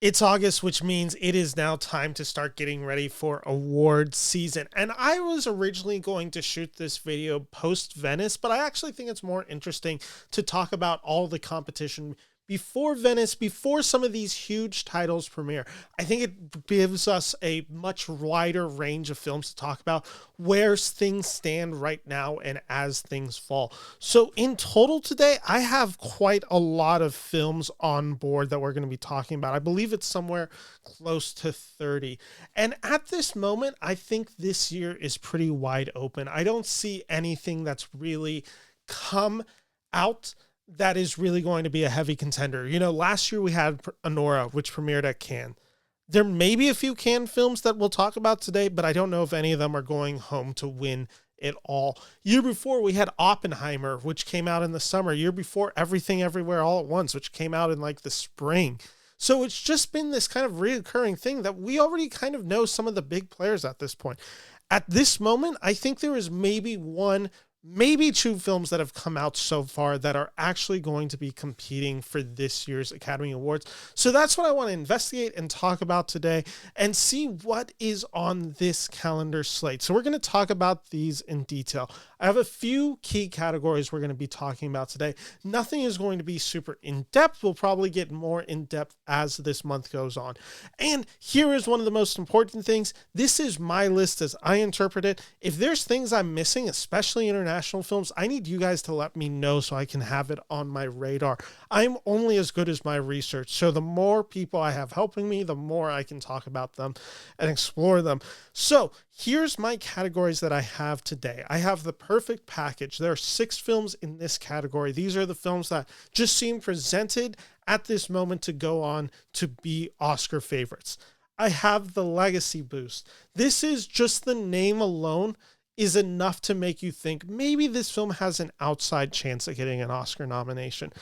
It's August, which means it is now time to start getting ready for awards season. And I was originally going to shoot this video post Venice, but I actually think it's more interesting to talk about all the competition before Venice, before some of these huge titles premiere. I think it gives us a much wider range of films to talk about where things stand right now and as things fall. So in total today, I have quite a lot of films on board that we're going to be talking about. I believe it's somewhere close to 30. And at this moment, I think this year is pretty wide open. I don't see anything that's really come out that is really going to be a heavy contender. You know, last year we had Anora, which premiered at Cannes. There may be a few Cannes films that we'll talk about today, but I don't know if any of them are going home to win it all. Year before we had Oppenheimer, which came out in the summer. Year before, Everything Everywhere All at Once, which came out in like the spring. So it's just been this kind of reoccurring thing that we already kind of know some of the big players at this point. At this moment, I think there is maybe one, maybe two films that have come out so far that are actually going to be competing for this year's Academy Awards. So that's what I want to investigate and talk about today and see what is on this calendar slate. So we're going to talk about these in detail. I have a few key categories we're going to be talking about today. Nothing is going to be super in-depth. We'll probably get more in-depth as this month goes on. And here is one of the most important things. This is my list as I interpret it. If there's things I'm missing, especially international films, I need you guys to let me know so I can have it on my radar. I'm only as good as my research. So the more people I have helping me, the more I can talk about them and explore them. So here's my categories that I have today. I have the perfect package. There are 6 films in this category. These are the films that just seem presented at this moment to go on to be Oscar favorites. I have the legacy boost. This is just the name alone is enough to make you think maybe this film has an outside chance of getting an Oscar nomination.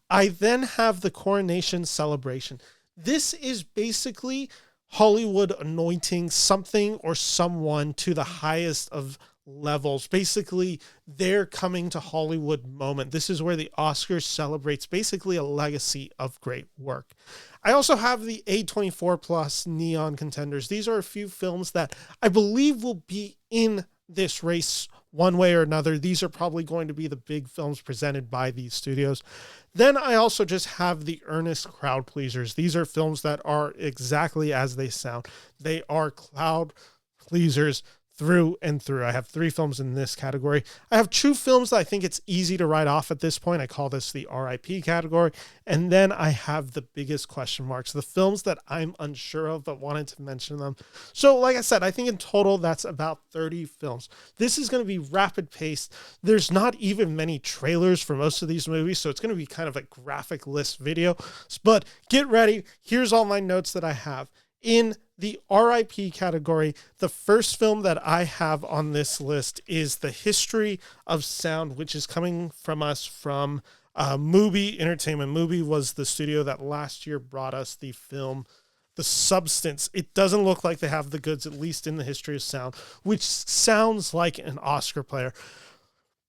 I then have the coronation celebration. This is basically Hollywood anointing something or someone to the highest of levels. Basically, their coming to Hollywood moment. This is where the Oscars celebrates basically a legacy of great work. I also have the A24 Plus Neon Contenders. These are a few films that I believe will be in this race one way or another. These are probably going to be the big films presented by these studios. Then I also just have the earnest crowd pleasers. These are films that are exactly as they sound. They are crowd pleasers through and through. I have 3 films in this category. I have 2 films that I think it's easy to write off at this point. I call this the RIP category. And then I have the biggest question marks, the films that I'm unsure of but wanted to mention them. So like I said, I think in total that's about 30 films. This is going to be rapid paced. There's not even many trailers for most of these movies, so it's going to be kind of a graphic list video. But get ready. Here's all my notes that I have. In the RIP category, the first film that I have on this list is The History of Sound, which is coming from us from Mubi Entertainment. Mubi was the studio that last year brought us the film The Substance. It doesn't look like they have the goods, at least in The History of Sound, which sounds like an Oscar player.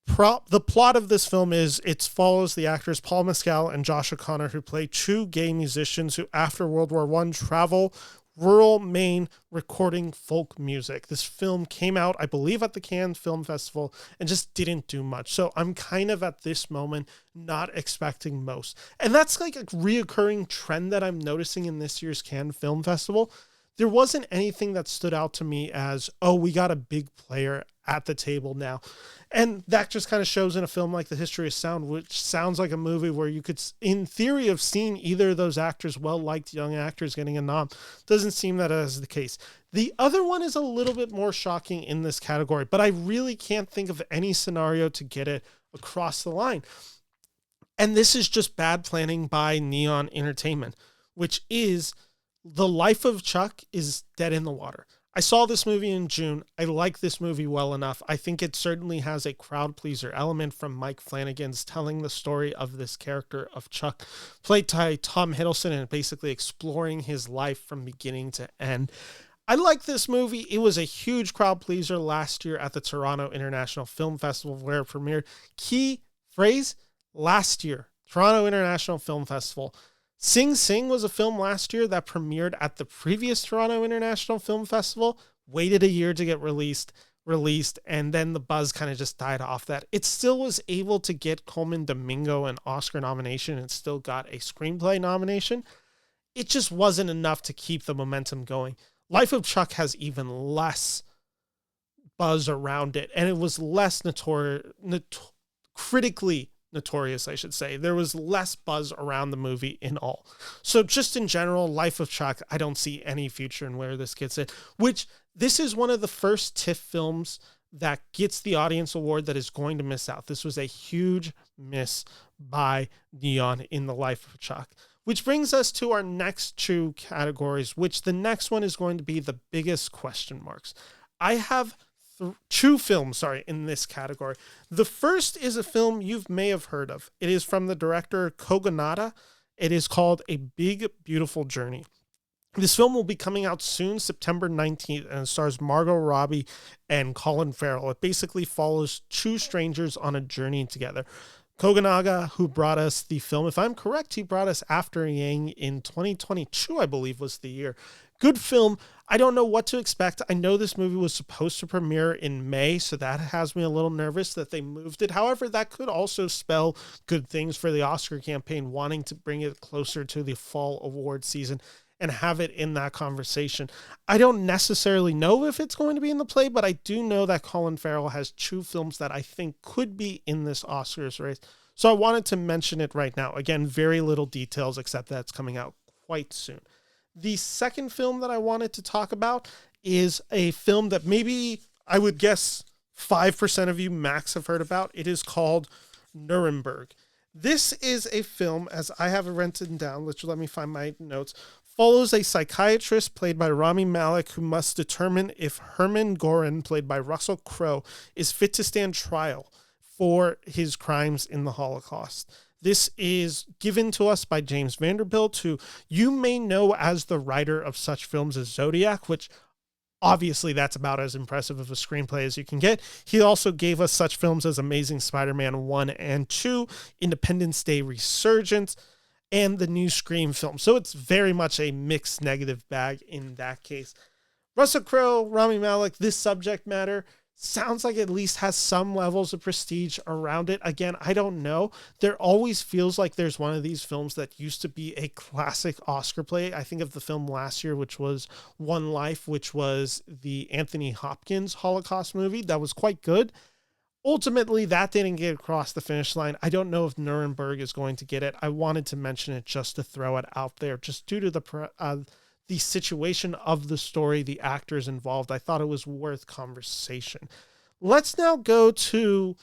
The plot of this film is it follows the actors Paul Mescal and Josh O'Connor, who play 2 gay musicians who, after World War I, travel rural Maine recording folk music. This film came out, I believe, at the Cannes Film Festival and just didn't do much. So I'm kind of at this moment not expecting most. And that's like a reoccurring trend that I'm noticing in this year's Cannes Film Festival. There wasn't anything that stood out to me as, oh, we got a big player at the table now. And that just kind of shows in a film like The History of Sound, which sounds like a movie where you could, in theory, have seen either of those actors, well-liked young actors, getting a nom. Doesn't seem that is the case. The other one is a little bit more shocking in this category, but I really can't think of any scenario to get it across the line. And this is just bad planning by Neon Entertainment, which is The Life of Chuck is dead in the water. I saw this movie in June. I like this movie well enough. I think it certainly has a crowd pleaser element from Mike Flanagan's telling the story of this character of Chuck, played by Tom Hiddleston, and basically exploring his life from beginning to end. I like this movie. It was a huge crowd pleaser last year at the Toronto International Film Festival, where it premiered. Key phrase, last year, Toronto International Film Festival. Sing Sing was a film last year that premiered at the previous Toronto International Film Festival, waited a year to get released, and then the buzz kind of just died off that. It still was able to get Coleman Domingo an Oscar nomination and still got a screenplay nomination. It just wasn't enough to keep the momentum going. Life of Chuck has even less buzz around it, and it was less critically notorious, I should say. There was less buzz around the movie in all. So just in general, Life of Chuck, I don't see any future in where this gets it, which this is one of the first TIFF films that gets the audience award that is going to miss out. This was a huge miss by Neon in the Life of Chuck, which brings us to our next two categories, which the next one is going to be the biggest question marks. I have two films, in this category. The first is a film you may have heard of. It is from the director Kogonada. It is called A Big Beautiful Journey. This film will be coming out soon, September 19th, and it stars Margot Robbie and Colin Farrell. It basically follows two strangers on a journey together. Kogonada, who brought us the film, if I'm correct, he brought us After Yang in 2022, I believe was the year. Good film. I don't know what to expect. I know this movie was supposed to premiere in May, so that has me a little nervous that they moved it. However, that could also spell good things for the Oscar campaign, wanting to bring it closer to the fall award season and have it in that conversation. I don't necessarily know if it's going to be in the play, but I do know that Colin Farrell has two films that I think could be in this Oscars race. So I wanted to mention it right now. Again, very little details except that it's coming out quite soon. The second film that I wanted to talk about is a film that maybe I would guess 5% of you max have heard about. It is called Nuremberg. This is a film, as I have it written down, let me find my notes, follows a psychiatrist played by Rami Malek who must determine if Herman Gorin, played by Russell Crowe, is fit to stand trial for his crimes in the Holocaust. This is given to us by James Vanderbilt, who you may know as the writer of such films as Zodiac, which obviously that's about as impressive of a screenplay as you can get. He also gave us such films as Amazing Spider-Man 1 and 2, Independence Day Resurgence, and the new Scream film. So it's very much a mixed negative bag in that case. Russell Crowe, Rami Malek, this subject matter sounds like it at least has some levels of prestige around it. Again, I don't know. There always feels like there's one of these films that used to be a classic Oscar play. I think of the film last year, which was One Life, which was the Anthony Hopkins Holocaust movie. That was quite good. Ultimately, that didn't get across the finish line. I don't know if Nuremberg is going to get it. I wanted to mention it just to throw it out there, just due to the situation of the story, the actors involved. I thought it was worth conversation. Let's now go to,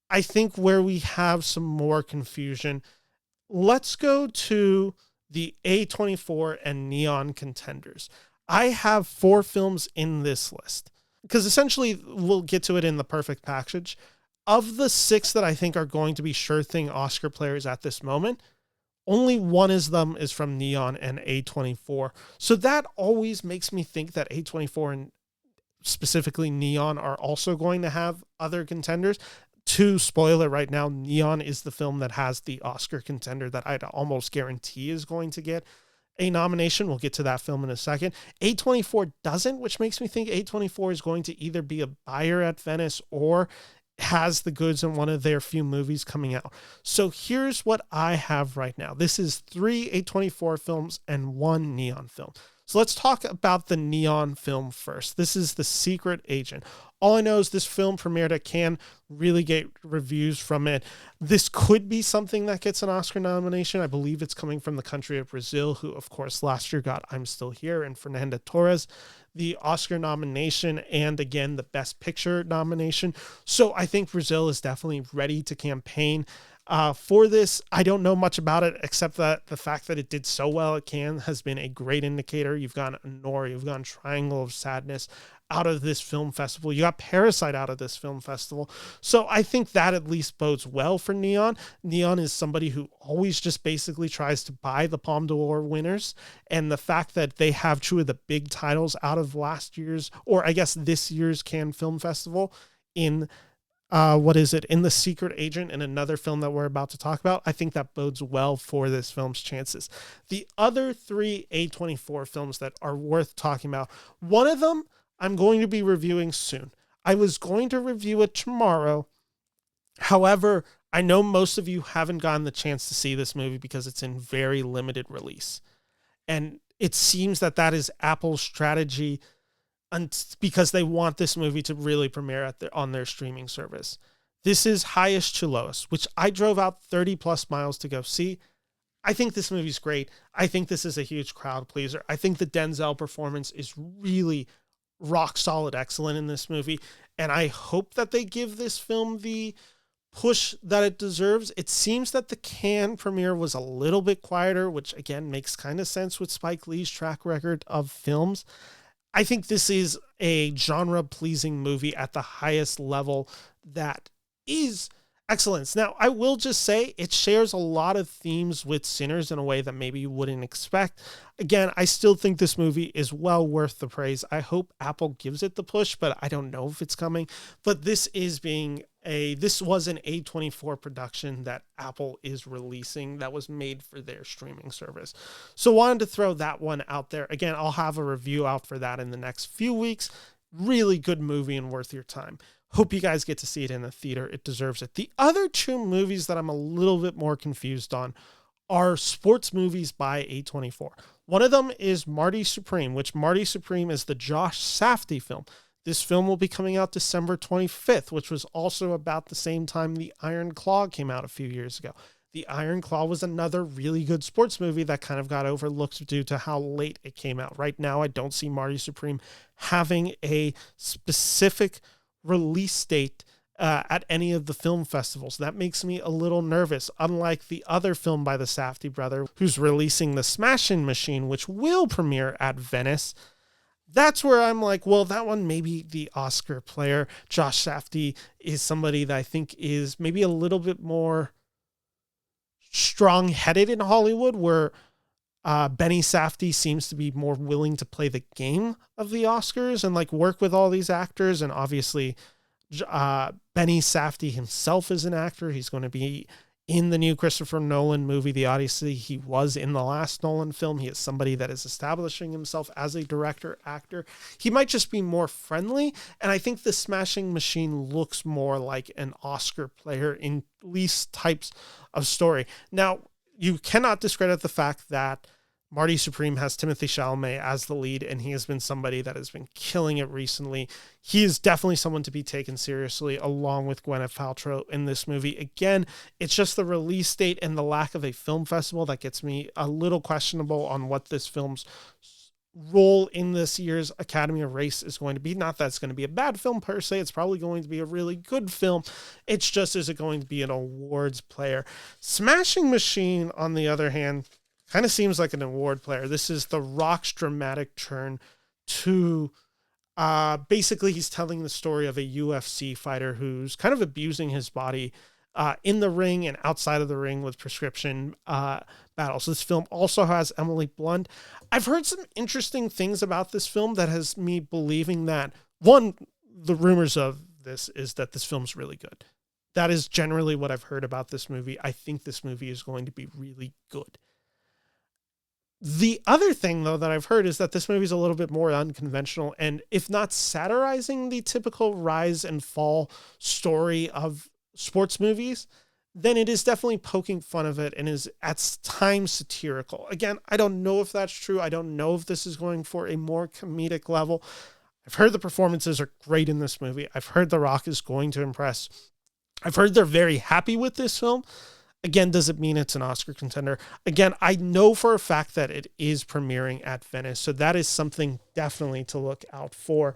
I think, where we have some more confusion. Let's go to the A24 and Neon contenders. I have 4 films in this list because essentially we'll get to it in the perfect package. Of the 6 that I think are going to be sure thing Oscar players at this moment, only one of them is from Neon and A24. So that always makes me think that A24 and specifically Neon are also going to have other contenders. To spoil it right now, Neon is the film that has the Oscar contender that I'd almost guarantee is going to get a nomination. We'll get to that film in a second. A24 doesn't, which makes me think A24 is going to either be a buyer at Venice or has the goods in one of their few movies coming out. So here's what I have right now. This is 3 A24 films and 1 Neon film. So let's talk about the Neon film first. This is The Secret Agent. All I know is this film premiered at Cannes, really great reviews from it. This could be something that gets an Oscar nomination. I believe it's coming from the country of Brazil, who of course last year got I'm Still Here and Fernanda Torres the Oscar nomination and again the Best Picture nomination. So I think Brazil is definitely ready to campaign for this. I don't know much about it except that the fact that it did so well at Cannes has been a great indicator. You've got Nora, you've got Triangle of Sadness out of this film festival. You got Parasite out of this film festival. So I think that at least bodes well for Neon. Neon is somebody who always just basically tries to buy the Palme d'Or winners. And the fact that they have 2 of the big titles out of last year's, or I guess this year's Cannes Film Festival in what is it, in The Secret Agent, and another film that we're about to talk about. I think that bodes well for this film's chances. The other three A24 films that are worth talking about, one of them I'm going to be reviewing soon. I was going to review it tomorrow. However, I know most of you haven't gotten the chance to see this movie because it's in very limited release. And it seems that that is Apple's strategy, because they want this movie to really premiere on their streaming service. This is Highest to Lowest, which I drove out 30 plus miles to go see. I think this movie's great. I think this is a huge crowd pleaser. I think the Denzel performance is really rock solid excellent in this movie. And I hope that they give this film the push that it deserves. It seems that the Cannes premiere was a little bit quieter, which again makes kind of sense with Spike Lee's track record of films. I think this is a genre-pleasing movie at the highest level that is excellence. Now, I will just say it shares a lot of themes with Sinners in a way that maybe you wouldn't expect. Again, I still think this movie is well worth the praise. I hope Apple gives it the push, but I don't know if it's coming. But this was an A24 production that Apple is releasing that was made for their streaming service. So wanted to throw that one out there. Again, I'll have a review out for that in the next few weeks. Really good movie and worth your time. Hope you guys get to see it in the theater. It deserves it. The other two movies that I'm a little bit more confused on are sports movies by A24. One of them is Marty Supreme, which Marty Supreme is the Josh Safdie film. This film will be coming out December 25th, which was also about the same time The Iron Claw came out a few years ago. The Iron Claw was another really good sports movie that kind of got overlooked due to how late it came out. Right now, I don't see Marty Supreme having a specific release date at any of the film festivals. That makes me a little nervous, unlike the other film by the Safdie brother, who's releasing The Smashing Machine, which will premiere at Venice. That's where I'm like, well, that one maybe the Oscar player. Josh Safdie is somebody that I think is maybe a little bit more strong-headed in Hollywood, where Benny Safdie seems to be more willing to play the game of the Oscars and like work with all these actors. And obviously, Benny Safdie himself is an actor. He's going to be in the new Christopher Nolan movie, The Odyssey. He was in the last Nolan film. He is somebody that is establishing himself as a director, actor. He might just be more friendly. And I think The Smashing Machine looks more like an Oscar player in these types of story. Now, you cannot discredit the fact that Marty Supreme has Timothée Chalamet as the lead, and he has been somebody that has been killing it recently. He is definitely someone to be taken seriously, along with Gwyneth Paltrow in this movie. Again, it's just the release date and the lack of a film festival that gets me a little questionable on what this film's role in this year's Academy race is going to be. Not that it's going to be a bad film per se. It's probably going to be a really good film. It's just, is it going to be an awards player? Smashing Machine, on the other hand, kind of seems like an award player. This is The Rock's dramatic turn to basically he's telling the story of a UFC fighter who's kind of abusing his body in the ring and outside of the ring with prescription battles. This film also has Emily Blunt. I've heard some interesting things about this film that has me believing that, one, the rumors of this is that this film's really good. That is generally what I've heard about this movie. I think this movie is going to be really good. The other thing, though, that I've heard is that this movie is a little bit more unconventional, and if not satirizing the typical rise and fall story of sports movies, then it is definitely poking fun of it and is at times satirical. Again, I don't know if that's true. I don't know if this is going for a more comedic level. I've heard the performances are great in this movie. I've heard The Rock is going to impress. I've heard they're very happy with this film. Again, does it mean it's an Oscar contender? Again, I know for a fact that it is premiering at Venice, so that is something definitely to look out for.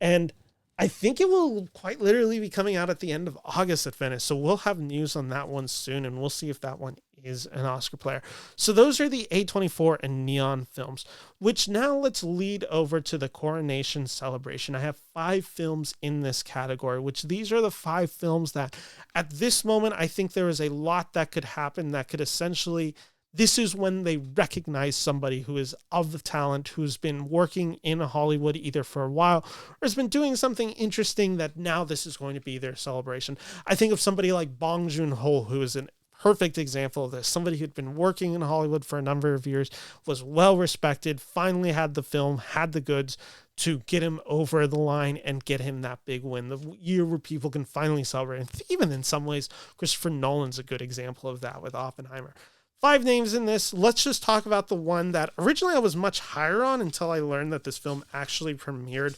And I think it will quite literally be coming out at the end of August at Venice, so we'll have news on that one soon, and we'll see if that one is an Oscar player. So those are the A24 and Neon films, which now let's lead over to the Coronation Celebration. I have 5 films in this category, which these are the 5 films that at this moment, I think there is a lot that could happen that could essentially this is when they recognize somebody who is of the talent, who's been working in Hollywood either for a while or has been doing something interesting, that now this is going to be their celebration. I think of somebody like Bong Joon-ho, who is an perfect example of this. Somebody who'd been working in Hollywood for a number of years, was well respected, finally had the film, had the goods to get him over the line and get him that big win. The year where people can finally celebrate. And even in some ways, Christopher Nolan's a good example of that with Oppenheimer. 5 names in this. Let's just talk about the one that originally I was much higher on until I learned that this film actually premiered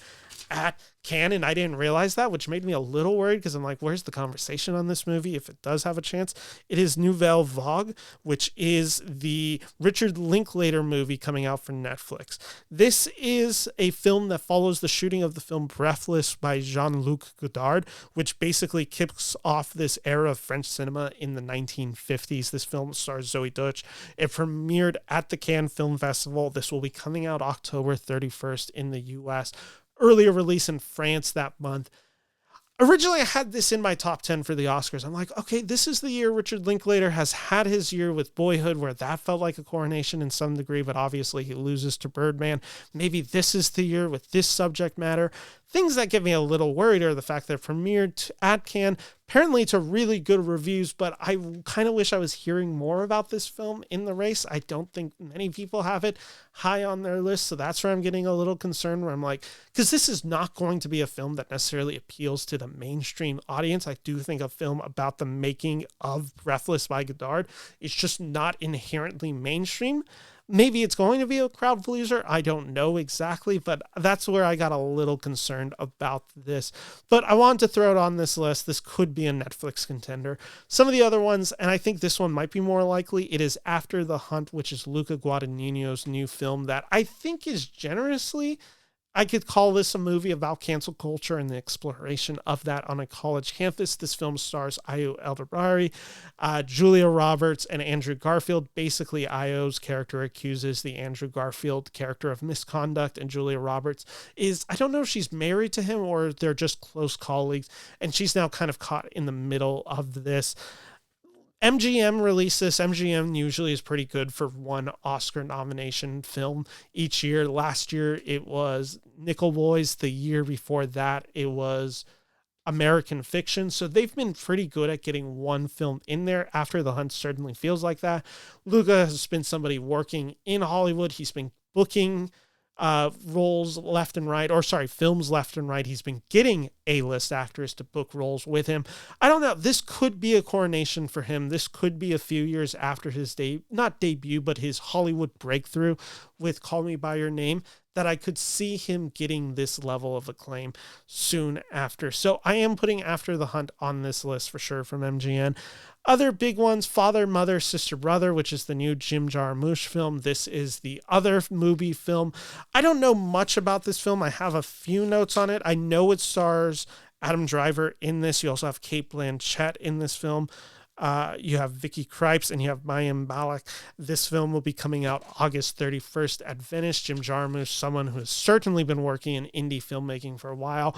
at Cannes, and I didn't realize that, which made me a little worried because I'm like, where's the conversation on this movie if it does have a chance? It is Nouvelle Vague, which is the Richard Linklater movie coming out for Netflix. This is a film that follows the shooting of the film Breathless by Jean-Luc Godard, which basically kicks off this era of French cinema in the 1950s. This film stars Zoe Deutsch. It premiered at the Cannes Film Festival. This will be coming out October 31st in the US. Earlier release in France that month. Originally, I had this in my top 10 for the Oscars. I'm like, okay, this is the year Richard Linklater has had his year with Boyhood, where that felt like a coronation in some degree, but obviously he loses to Birdman. Maybe this is the year with this subject matter. Things that get me a little worried are the fact that it premiered at Cannes, apparently to really good reviews, but I kind of wish I was hearing more about this film in the race. I don't think many people have it high on their list, so that's where I'm getting a little concerned, where I'm like, because this is not going to be a film that necessarily appeals to the mainstream audience. I do think a film about the making of Breathless by Godard is just not inherently mainstream. Maybe it's going to be a crowd pleaser. I don't know exactly, but that's where I got a little concerned about this. But I wanted to throw it on this list. This could be a Netflix contender. Some of the other ones, and I think this one might be more likely, it is After the Hunt, which is Luca Guadagnino's new film that I think is generously, I could call this a movie about cancel culture and the exploration of that on a college campus. This film stars Ayo Edebari, Julia Roberts, and Andrew Garfield. Basically, Ayo's character accuses the Andrew Garfield character of misconduct, and Julia Roberts is, I don't know if she's married to him or they're just close colleagues, and she's now kind of caught in the middle of this. MGM released this. MGM usually is pretty good for one Oscar nomination film each year. Last year, it was Nickel Boys. The year before that, it was American Fiction. So they've been pretty good at getting one film in there. After the Hunt certainly feels like that. Luca has been somebody working in Hollywood. He's been booking roles left and right, films left and right. He's been getting A-list actors to book roles with him. I don't know. This could be a coronation for him. This could be a few years after his not debut, but his Hollywood breakthrough with Call Me By Your Name, that I could see him getting this level of acclaim soon after. So I am putting After the Hunt on this list for sure from MGM. Other big ones, Father, Mother, Sister, Brother, which is the new Jim Jarmusch film. This is the other movie film. I don't know much about this film. I have a few notes on it. I know it stars Adam Driver in this. You also have Cate Blanchett in this film. You have Vicky Krieps and you have Mayim Balak. This film will be coming out August 31st at Venice. Jim Jarmusch, someone who has certainly been working in indie filmmaking for a while.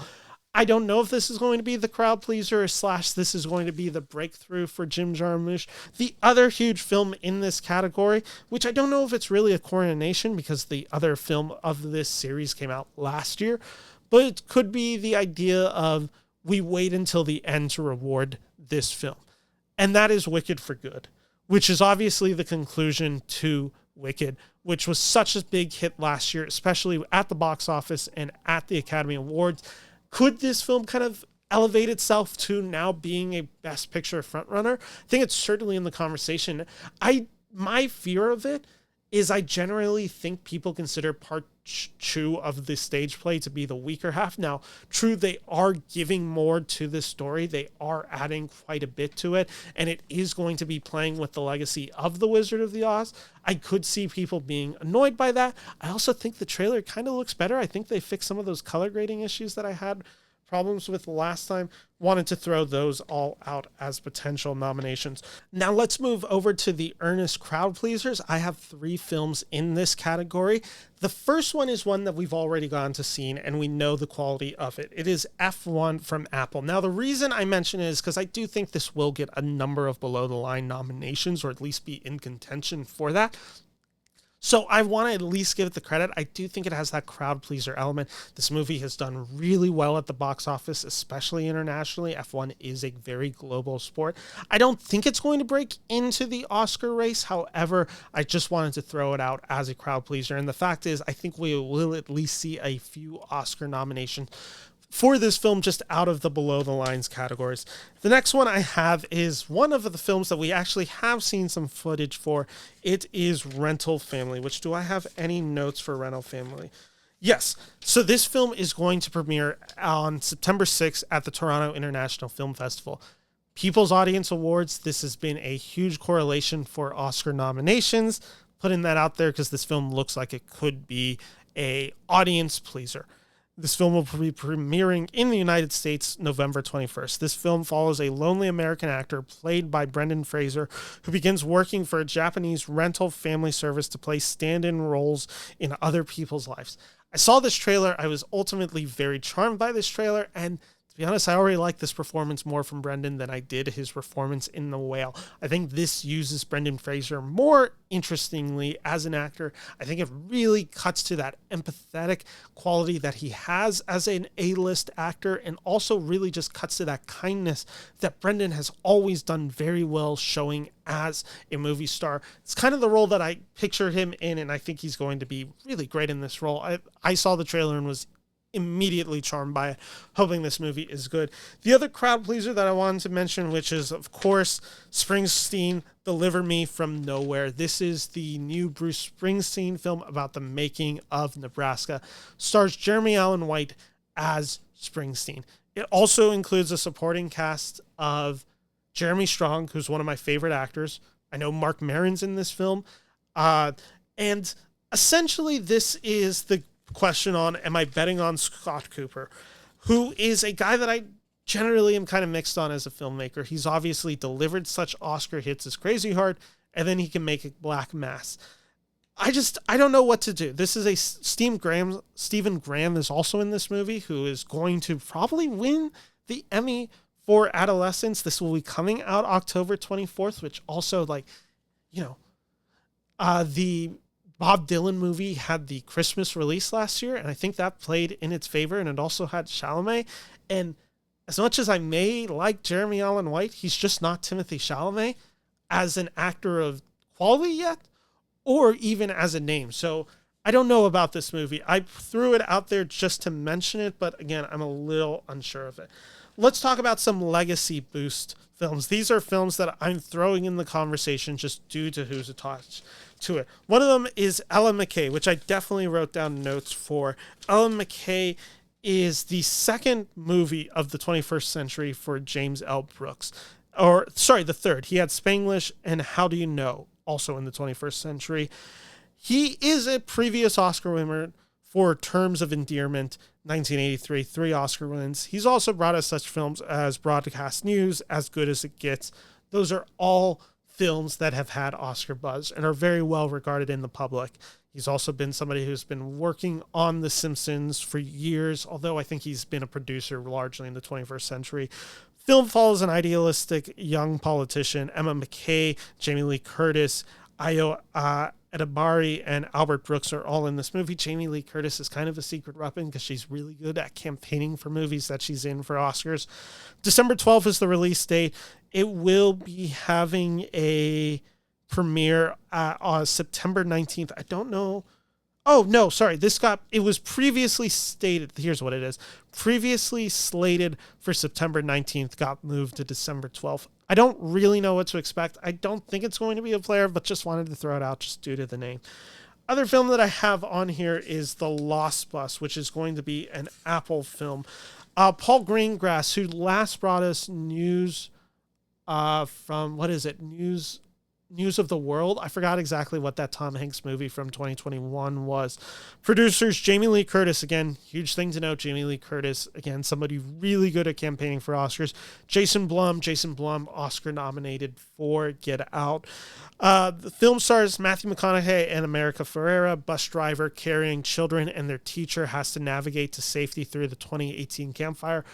I don't know if this is going to be the crowd pleaser / this is going to be the breakthrough for Jim Jarmusch. The other huge film in this category, which I don't know if it's really a coronation because the other film of this series came out last year, but it could be the idea of we wait until the end to reward this film. And that is Wicked for Good, which is obviously the conclusion to Wicked, which was such a big hit last year, especially at the box office and at the Academy Awards. Could this film kind of elevate itself to now being a Best Picture frontrunner? I think it's certainly in the conversation. My fear of it is I generally think people consider part 2 of the stage play to be the weaker half. Now, true, they are giving more to this story. They are adding quite a bit to it, and it is going to be playing with the legacy of the Wizard of the Oz. I could see people being annoyed by that. I also think the trailer kind of looks better. I think they fixed some of those color grading issues that I had problems with last time. Wanted to throw those all out as potential nominations. Now let's move over to the earnest crowd pleasers. I have 3 films in this category. The first one is one that we've already gone to see, and we know the quality of it. It is F1 from Apple. Now the reason I mention it is because I do think this will get a number of below the line nominations, or at least be in contention for that. So I want to at least give it the credit. I do think it has that crowd pleaser element. This movie has done really well at the box office, especially internationally. F1 is a very global sport. I don't think it's going to break into the Oscar race. However, I just wanted to throw it out as a crowd pleaser. And the fact is, I think we will at least see a few Oscar nominations for this film just out of the below the lines categories. The next one I have is one of the films that we actually have seen some footage for. It is Rental Family, which do I have any notes for Rental Family? Yes. So this film is going to premiere on September 6th at the Toronto International Film Festival. People's Audience Awards, this has been a huge correlation for Oscar nominations. Putting that out there because this film looks like it could be a audience pleaser. This film will be premiering in the United States November 21st. This film follows a lonely American actor played by Brendan Fraser, who begins working for a Japanese rental family service to play stand-in roles in other people's lives. I saw this trailer. I was ultimately very charmed by this trailer, and to be honest, I already like this performance more from Brendan than I did his performance in The Whale. I think this uses Brendan Fraser more interestingly as an actor. I think it really cuts to that empathetic quality that he has as an A-list actor, and also really just cuts to that kindness that Brendan has always done very well showing as a movie star. It's kind of the role that I pictured him in, and I think he's going to be really great in this role. I saw the trailer and was immediately charmed by it, hoping this movie is good. The other crowd pleaser that I wanted to mention, which is of course Springsteen, Deliver Me From Nowhere. This is the new Bruce Springsteen film about the making of Nebraska. Stars Jeremy Allen White as Springsteen. It also includes a supporting cast of Jeremy Strong, who's one of my favorite actors. I know Mark Maron's in this film. And essentially this is the question on, am I betting on Scott Cooper, who is a guy that I generally am kind of mixed on as a filmmaker. He's obviously delivered such Oscar hits as Crazy Heart, and then he can make a Black Mass. I don't know what to do. This is Stephen Graham is also in this movie, who is going to probably win the Emmy for Adolescence. This will be coming out October 24th, which also, the Bob Dylan movie had the Christmas release last year, and I think that played in its favor, and it also had Chalamet. And as much as I may like Jeremy Allen White, he's just not Timothée Chalamet as an actor of quality yet, or even as a name. So I don't know about this movie. I threw it out there just to mention it, but again, I'm a little unsure of it. Let's talk about some legacy boost films. These are films that I'm throwing in the conversation just due to who's attached to it. One of them is Ellen McCay, which I definitely wrote down notes for. Ellen McCay is the second movie of the 21st century for James L. Brooks. The third. He had Spanglish and How Do You Know, also in the 21st century. He is a previous Oscar winner for Terms of Endearment, 1983, 3 Oscar wins. He's also brought us such films as Broadcast News, As Good As It Gets. Those are all films that have had Oscar buzz and are very well regarded in the public. He's also been somebody who's been working on The Simpsons for years, although I think he's been a producer largely in the 21st century. Film follows an idealistic young politician, Emma McCay, Jamie Lee Curtis, Ayo Edebari, and Albert Brooks are all in this movie. Jamie Lee Curtis is kind of a secret weapon because she's really good at campaigning for movies that she's in for Oscars. December 12th is the release date. It will be having a premiere on September 19th. I don't know. Oh, no, sorry. It was previously stated. Here's what it is. Previously slated for September 19th, got moved to December 12th. I don't really know what to expect. I don't think it's going to be a player, but just wanted to throw it out just due to the name. Other film that I have on here is The Lost Bus, which is going to be an Apple film. Paul Greengrass, who last brought us news from, News News of the World. I forgot exactly what that Tom Hanks movie from 2021 was. Producers, Jamie Lee Curtis, again, huge thing to note. Jamie Lee Curtis, again, somebody really good at campaigning for Oscars. Jason Blum, Oscar nominated for Get Out. The film stars Matthew McConaughey and America Ferrera. Bus driver carrying children and their teacher has to navigate to safety through the 2018 campfire.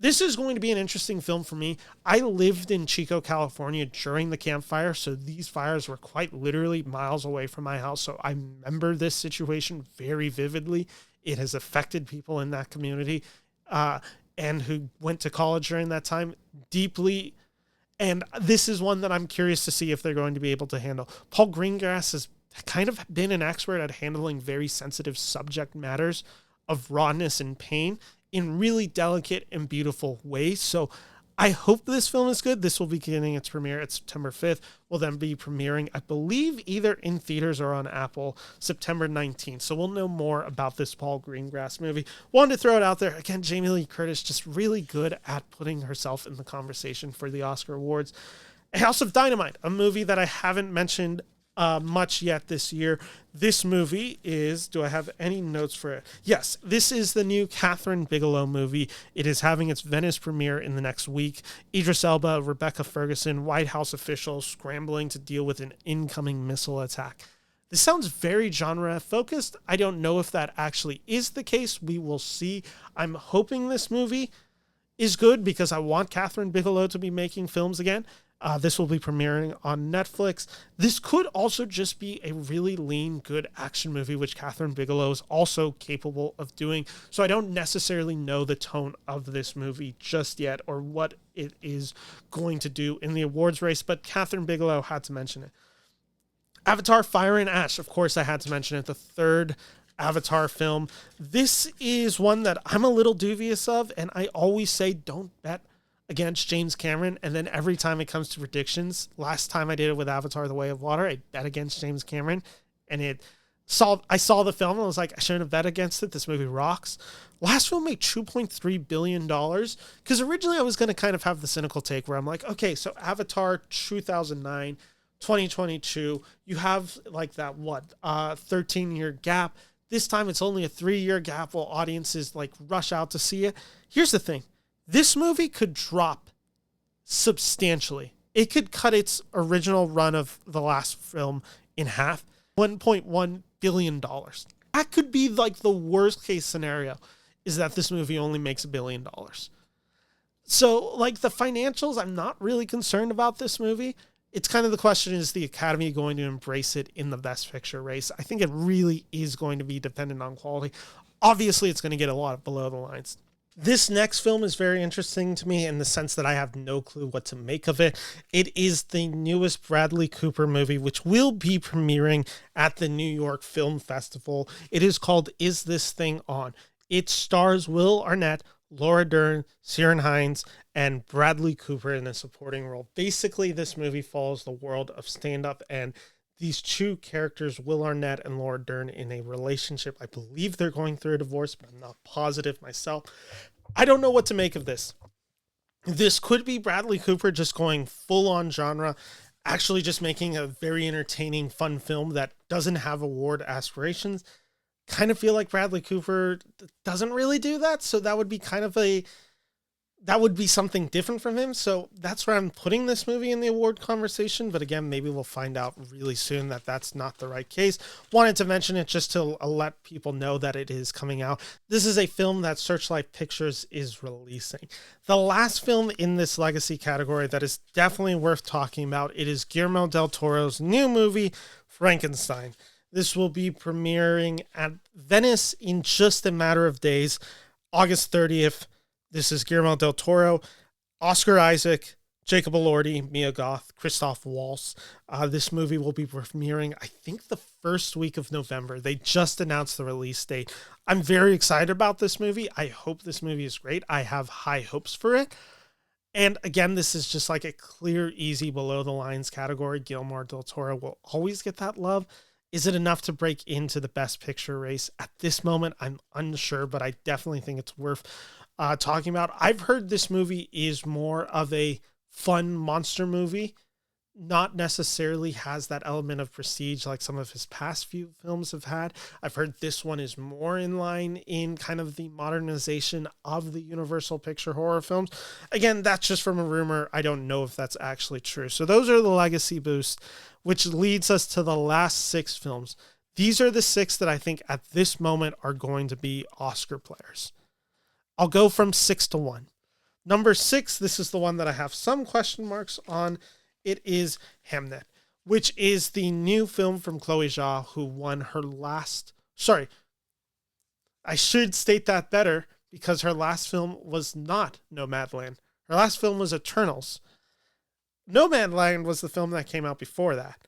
This is going to be an interesting film for me. I lived in Chico, California during the campfire, so these fires were quite literally miles away from my house. So I remember this situation very vividly. It has affected people in that community and who went to college during that time deeply. And this is one that I'm curious to see if they're going to be able to handle. Paul Greengrass has kind of been an expert at handling very sensitive subject matters of rawness and pain in really delicate and beautiful ways. So I hope this film is good. This will be getting its premiere at September 5th. Will then be premiering, I believe, either in theaters or on Apple, September 19th. So we'll know more about this Paul Greengrass movie. Wanted to throw it out there. Again, Jamie Lee Curtis just really good at putting herself in the conversation for the Oscar Awards. House of Dynamite, a movie that I haven't mentioned much yet this year. This movie is, do I have any notes for it? Yes, this is the new Catherine Bigelow movie. It is having its Venice premiere in the next week. Idris Elba, Rebecca Ferguson, White House officials scrambling to deal with an incoming missile attack. This sounds very genre focused. I don't know if that actually is the case. We will see. I'm hoping this movie is good because I want Catherine Bigelow to be making films again. This will be premiering on Netflix. This could also just be a really lean, good action movie, which Catherine Bigelow is also capable of doing. So I don't necessarily know the tone of this movie just yet or what it is going to do in the awards race, but Catherine Bigelow had to mention it. Avatar: Fire and Ash. Of course, I had to mention it. The third Avatar film. This is one that I'm a little dubious of, and I always say don't bet against James Cameron, and then every time it comes to predictions, last time I did it with Avatar: The Way of Water, I bet against James Cameron, and I saw the film and I was like, I shouldn't have bet against it. This movie rocks. Last film made $2.3 billion, because originally I was going to kind of have the cynical take where I'm like, okay, so Avatar 2009, 2022, you have like that, 13-year gap. This time it's only a 3-year gap while audiences like rush out to see it. Here's the thing. This movie could drop substantially. It could cut its original run of the last film in half, $1.1 billion. That could be like the worst case scenario, is that this movie only makes $1 billion. So like the financials, I'm not really concerned about this movie. It's kind of the question, is the Academy going to embrace it in the Best Picture race? I think it really is going to be dependent on quality. Obviously, it's going to get a lot of below the lines. This next film is very interesting to me in the sense that I have no clue what to make of it. It is the newest Bradley Cooper movie, which will be premiering at the New York Film Festival. It is called Is This Thing On? It stars Will Arnett, Laura Dern, Ciarán Hinds, and Bradley Cooper in a supporting role. Basically, this movie follows the world of stand-up and these two characters, Will Arnett and Laura Dern, in a relationship. I believe they're going through a divorce, but I'm not positive myself. I don't know what to make of this. This could be Bradley Cooper just going full-on genre, actually just making a very entertaining, fun film that doesn't have award aspirations. Kind of feel like Bradley Cooper doesn't really do that, so that would be that would be something different from him. So that's where I'm putting this movie in the award conversation. But again, maybe we'll find out really soon that that's not the right case. Wanted to mention it just to let people know that it is coming out. This is a film that Searchlight Pictures is releasing. The last film in this legacy category that is definitely worth talking about, it is Guillermo del Toro's new movie, Frankenstein. This will be premiering at Venice in just a matter of days, August 30th. This is Guillermo del Toro, Oscar Isaac, Jacob Elordi, Mia Goth, Christoph Waltz. This movie will be premiering, I think, the first week of November. They just announced the release date. I'm very excited about this movie. I hope this movie is great. I have high hopes for it. And again, this is just like a clear, easy, below-the-lines category. Guillermo del Toro will always get that love. Is it enough to break into the Best Picture race? At this moment, I'm unsure, but I definitely think it's worth talking about. I've heard this movie is more of a fun monster movie, not necessarily has that element of prestige like some of his past few films have had. I've heard this one is more in line in kind of the modernization of the Universal Picture horror films. Again, that's just from a rumor. I don't know if that's actually true. So those are the legacy boosts, which leads us to the last 6 films. These are the 6 that I think at this moment are going to be Oscar players. I'll go from 6 to 1. Number 6, this is the one that I have some question marks on. It is Hamnet, which is the new film from Chloe Zhao, who won her last... Sorry, I should state that better, because her last film was not Nomadland. Her last film was Eternals. Nomadland was the film that came out before that.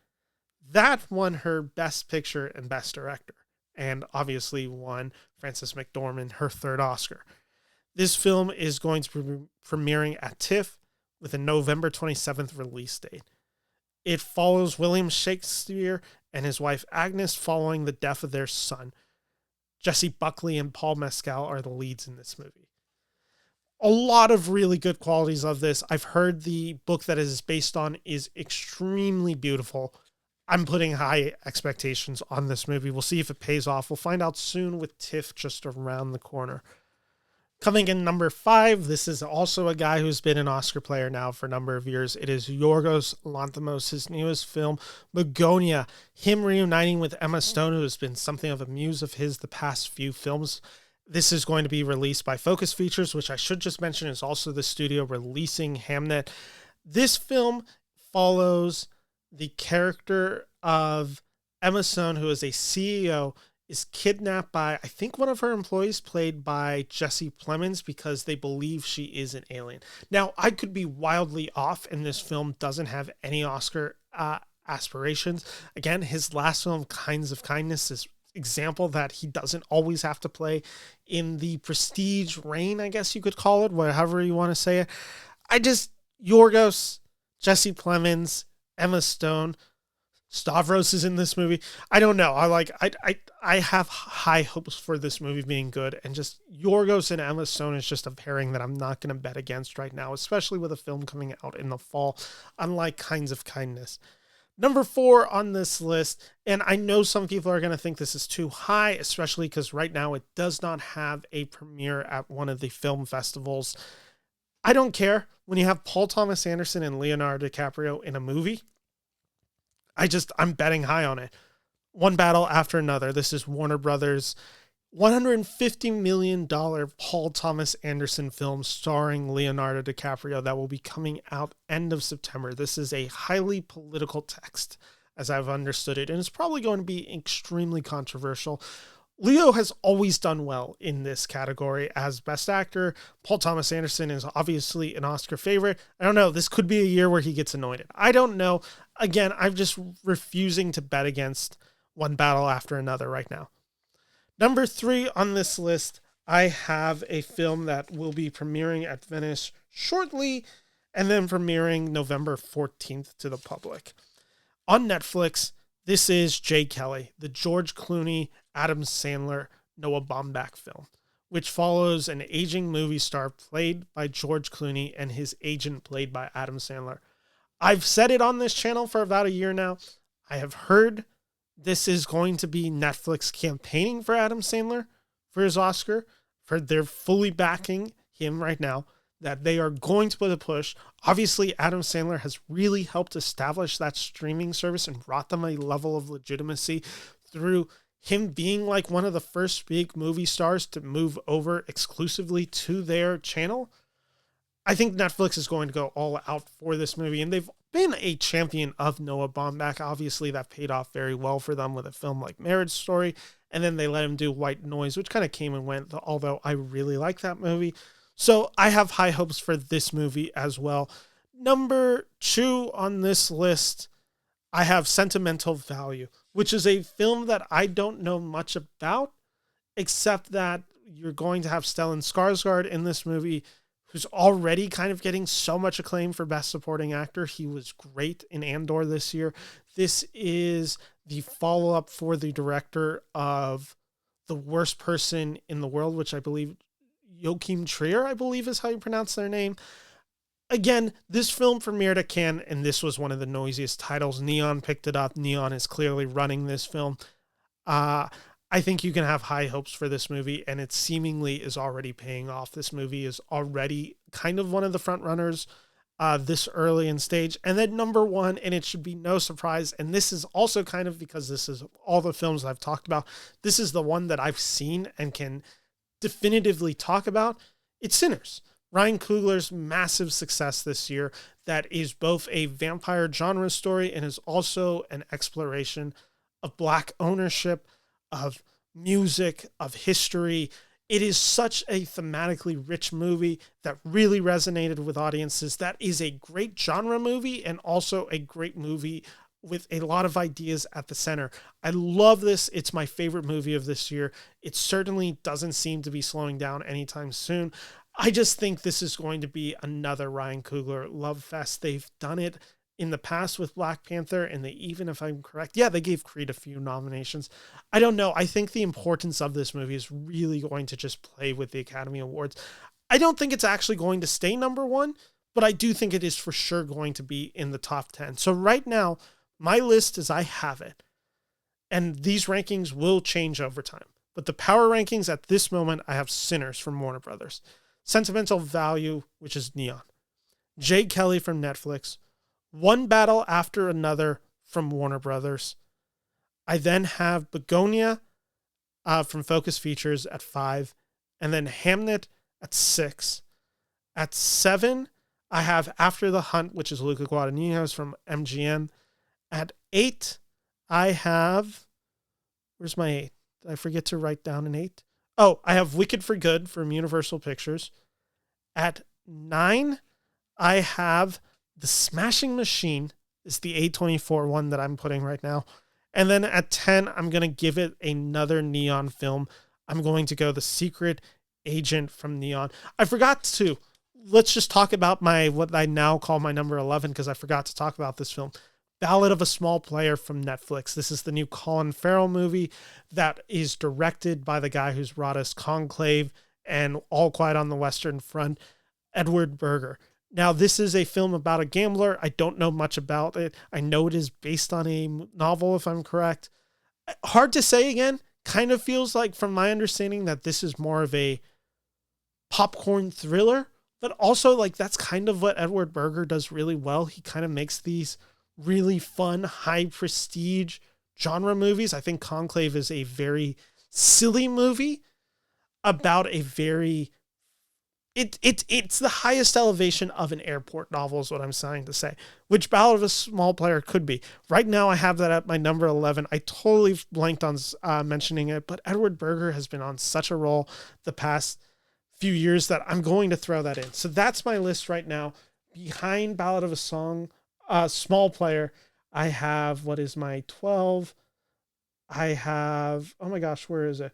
That won her Best Picture and Best Director, and obviously won Frances McDormand her 3rd Oscar. This film is going to be premiering at TIFF with a November 27th release date. It follows William Shakespeare and his wife Agnes following the death of their son. Jesse Buckley and Paul Mescal are the leads in this movie. A lot of really good qualities of this. I've heard the book that it is based on is extremely beautiful. I'm putting high expectations on this movie. We'll see if it pays off. We'll find out soon with TIFF just around the corner. Coming in number 5, this is also a guy who's been an Oscar player now for a number of years. It is Yorgos Lanthimos, his newest film, Bugonia. Him reuniting with Emma Stone, who has been something of a muse of his the past few films. This is going to be released by Focus Features, which I should just mention is also the studio releasing Hamnet. This film follows the character of Emma Stone, who is a CEO, is kidnapped by, I think, one of her employees, played by Jesse Plemons, because they believe she is an alien. Now, I could be wildly off, and this film doesn't have any Oscar aspirations. Again, his last film, Kinds of Kindness, is example that he doesn't always have to play in the prestige reign, I guess you could call it, whatever you want to say it. Yorgos, Jesse Plemons, Emma Stone, Stavros is in this movie. I don't know. I have high hopes for this movie being good, and just Yorgos and Emma Stone is just a pairing that I'm not going to bet against right now, especially with a film coming out in the fall, unlike Kinds of Kindness. Number 4 on this list, and I know some people are going to think this is too high, especially because right now it does not have a premiere at one of the film festivals. I don't care. When you have Paul Thomas Anderson and Leonardo DiCaprio in a movie, I'm betting high on it. One battle after another. This is Warner Brothers' $150 million Paul Thomas Anderson film starring Leonardo DiCaprio that will be coming out end of September. This is a highly political text, as I've understood it, and it's probably going to be extremely controversial. Leo has always done well in this category as Best Actor. Paul Thomas Anderson is obviously an Oscar favorite. I don't know. This could be a year where he gets anointed. I don't know. Again, I'm just refusing to bet against one battle after another right now. Number 3 on this list, I have a film that will be premiering at Venice shortly and then premiering November 14th to the public. On Netflix, this is Jay Kelly, the George Clooney, Adam Sandler, Noah Baumbach film, which follows an aging movie star played by George Clooney and his agent played by Adam Sandler. I've said it on this channel for about a year now. I have heard this is going to be Netflix campaigning for Adam Sandler for his Oscar. I've heard they're fully backing him right now, that they are going to put a push. Obviously, Adam Sandler has really helped establish that streaming service and brought them a level of legitimacy through him being like one of the first big movie stars to move over exclusively to their channel. I think Netflix is going to go all out for this movie, and they've been a champion of Noah Baumbach. Obviously, that paid off very well for them with a film like Marriage Story, and then they let him do White Noise, which kind of came and went, although I really like that movie. So I have high hopes for this movie as well. Number 2 on this list, I have Sentimental Value, which is a film that I don't know much about, except that you're going to have Stellan Skarsgård in this movie, who's already kind of getting so much acclaim for Best Supporting Actor. He was great in Andor this year. This is the follow-up for the director of The Worst Person in the World, which I believe Joachim Trier, I believe is how you pronounce their name. again, this film premiered at Cannes, and this was one of the noisiest titles. Neon picked it up. Neon is clearly running this film. I think you can have high hopes for this movie, and it seemingly is already paying off. This movie is already kind of one of the front runners this early in stage. And then number one, and it should be no surprise, and this is also kind of because this is all the films I've talked about, this is the one that I've seen and can definitively talk about. It's Sinners. Ryan Coogler's massive success this year that is both a vampire genre story and is also an exploration of Black ownership, of music, of history. It is such a thematically rich movie that really resonated with audiences. That is a great genre movie and also a great movie with a lot of ideas at the center. I love this. It's my favorite movie of this year. It certainly doesn't seem to be slowing down anytime soon. I just think this is going to be another Ryan Coogler love fest. They've done it in the past with Black Panther, and they even, if I'm correct, they gave Creed a few nominations. I don't know. I think the importance of this movie is really going to just play with the Academy Awards. I don't think it's actually going to stay number one, but I do think it is for sure going to be in the top 10. So right now, my list as I have it, and these rankings will change over time, but the power rankings at this moment, I have Sinners from Warner Brothers, Sentimental Value, which is Neon, Jay Kelly from Netflix, One Battle After Another from Warner Brothers. I then have Bugonia from Focus Features at 5, and then Hamnet at 6. At 7, I have After the Hunt, which is Luca Guadagnino's from MGM. At 8, I have... Where's my 8? Did I forget to write down an 8? Oh, I have Wicked for Good from Universal Pictures. At 9, I have The Smashing Machine, is the A24 one that I'm putting right now. And then at 10, I'm going to give it another Neon film. I'm going to go The Secret Agent from Neon. I forgot to, let's just talk about what I now call my number 11, because I forgot to talk about this film. Ballad of a Small Player from Netflix. This is the new Colin Farrell movie that is directed by the guy who's brought us Conclave and All Quiet on the Western Front, Edward Berger. Now, this is a film about a gambler. I don't know much about it. I know it is based on a novel, if I'm correct. Hard to say again. Kind of feels like, from my understanding, that this is more of a popcorn thriller, but also, like, that's kind of what Edward Berger does really well. He kind of makes these really fun, high prestige genre movies. I think Conclave is a very silly movie about a very... It's the highest elevation of an airport novel is what I'm trying to say, which Ballad of a Small Player could be. Right now, I have that at my number 11. I totally blanked on mentioning it, but Edward Berger has been on such a roll the past few years that I'm going to throw that in. So that's my list right now. Behind Ballad of a Small Player, I have, what is my 12? I have, oh my gosh, where is it?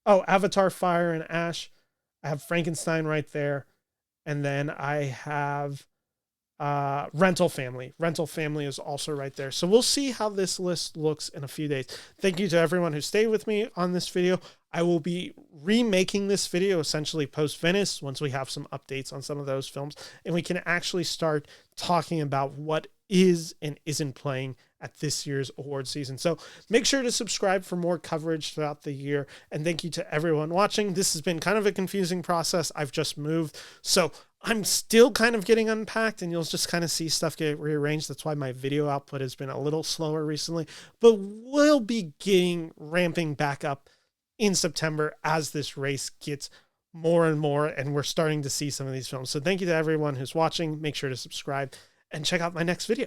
Oh, Avatar, Fire and Ash. I have Frankenstein right there. And then I have Rental Family. Rental Family is also right there. So we'll see how this list looks in a few days. Thank you to everyone who stayed with me on this video. I will be remaking this video essentially post-Venice once we have some updates on some of those films. And we can actually start talking about what is and isn't playing at this year's award season. So make sure to subscribe for more coverage throughout the year. And thank you to everyone watching. This has been kind of a confusing process. I've just moved, so I'm still kind of getting unpacked, and you'll just kind of see stuff get rearranged. That's why my video output has been a little slower recently, but we'll be ramping back up in September as this race gets more and more, and we're starting to see some of these films. So thank you to everyone who's watching. Make sure to subscribe and check out my next video.